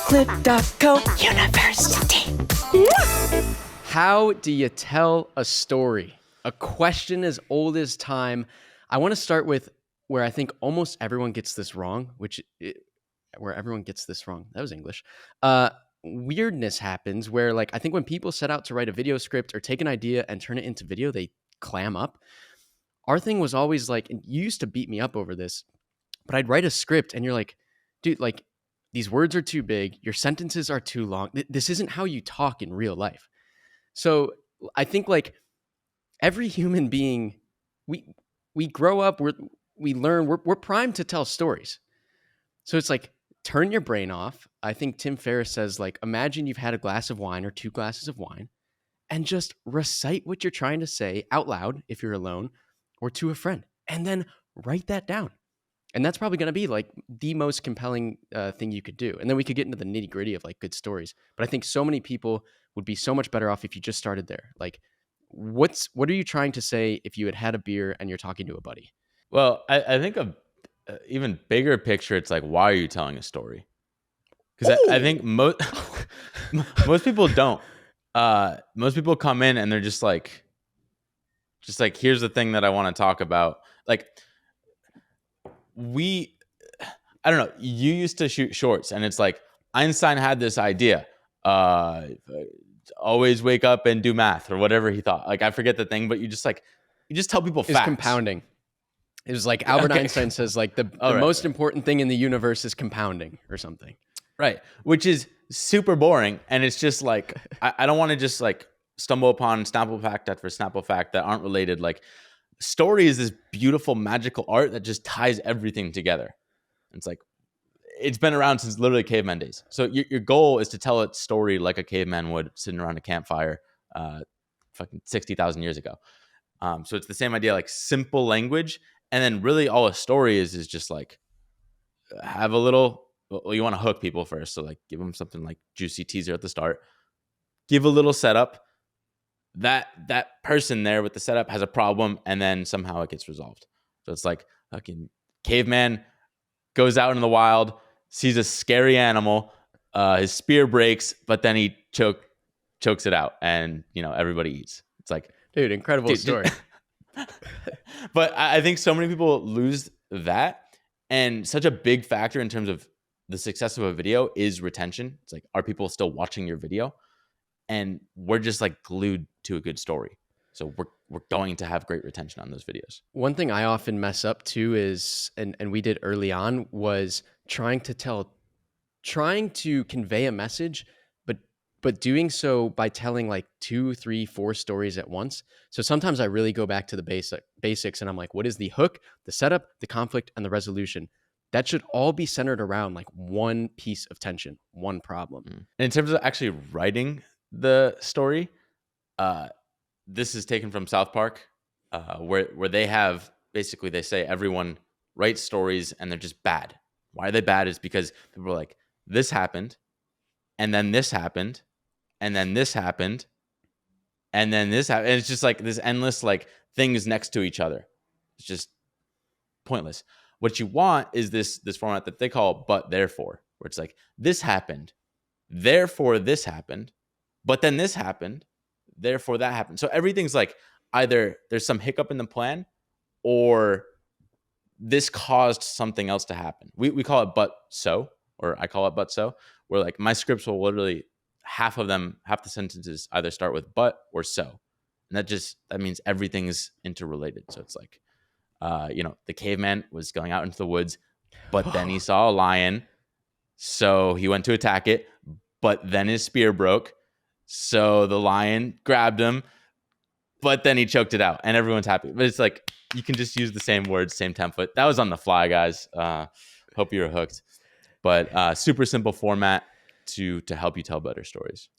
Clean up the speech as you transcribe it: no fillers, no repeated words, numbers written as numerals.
Clip.co University. How do you tell a story? A question as old as time. I want to start with where I think almost everyone gets this wrong, where everyone gets this wrong. That was English. Weirdness happens where, like, I think when people set out to write a video script or take an idea and turn it into video, they clam up. Our thing was always like, and you used to beat me up over this, but I'd write a script and you're like, dude, like, these words are too big. Your sentences are too long. This isn't how you talk in real life. So I think, like, every human being, we grow up, we learn, we're primed to tell stories. So it's like, turn your brain off. I think Tim Ferriss says, like, imagine you've had a glass of wine or 2 glasses of wine and just recite what you're trying to say out loud if you're alone or to a friend, and then write that down. And that's probably going to be like the most compelling thing you could do. And then we could get into the nitty gritty of like good stories. But I think so many people would be so much better off if you just started there. Like, what are you trying to say if you had a beer and you're talking to a buddy? Well, I think a even bigger picture, it's like, why are you telling a story? Because I think most people don't. Most people come in and they're just like, here's the thing that I want to talk about. Like, I don't know. You used to shoot shorts, and it's like Einstein had this idea. Always wake up and do math or whatever he thought. Like, I forget the thing, but you just tell people facts. It's compounding. It was like Albert Einstein says, like, the most important thing in the universe is compounding or something. Right. Which is super boring. And it's just like, I don't want to just like stumble upon Snapple fact after Snapple fact that aren't related. Like, story is this beautiful, magical art that just ties everything together. It's like, it's been around since literally caveman days. So your goal is to tell a story like a caveman would sitting around a campfire fucking 60,000 years ago. So it's the same idea, like simple language. And then really all a story is just like, have a little, well, you want to hook people first. So like, give them something like juicy teaser at the start, give a little setup. That person there with the setup has a problem, and then somehow it gets resolved. So it's like, fucking caveman goes out in the wild, sees a scary animal, his spear breaks, but then he chokes it out, and everybody eats. It's like, dude, incredible story. But I think so many people lose that, and such a big factor in terms of the success of a video is retention. It's like, are people still watching your video? And we're just like glued to a good story. So we're going to have great retention on those videos. One thing I often mess up too is, and we did early on, was trying to convey a message, but doing so by telling like 2, 3, 4 stories at once. So sometimes I really go back to the basics and I'm like, what is the hook, the setup, the conflict, and the resolution? That should all be centered around like one piece of tension, one problem. And in terms of actually writing the story, this is taken from South Park, where they have, basically they say everyone writes stories and they're just bad. Why are they bad? Is because people are like, this happened, and then this happened, and then this happened, and then this happened. And it's just like this endless like things next to each other. It's just pointless. What you want is this format that they call but therefore, where it's like, this happened, therefore this happened, but then this happened, therefore that happened. So everything's like, either there's some hiccup in the plan, or this caused something else to happen. We call it but so, or I call it but so, where like my scripts will literally, half the sentences either start with but or so. And that means everything's interrelated. So it's like, the caveman was going out into the woods, but then he saw a lion, so he went to attack it, but then his spear broke, so the lion grabbed him, but then he choked it out, and everyone's happy. But it's like, you can just use the same words, same template. That was on the fly, guys. Hope you're hooked. But super simple format to help you tell better stories.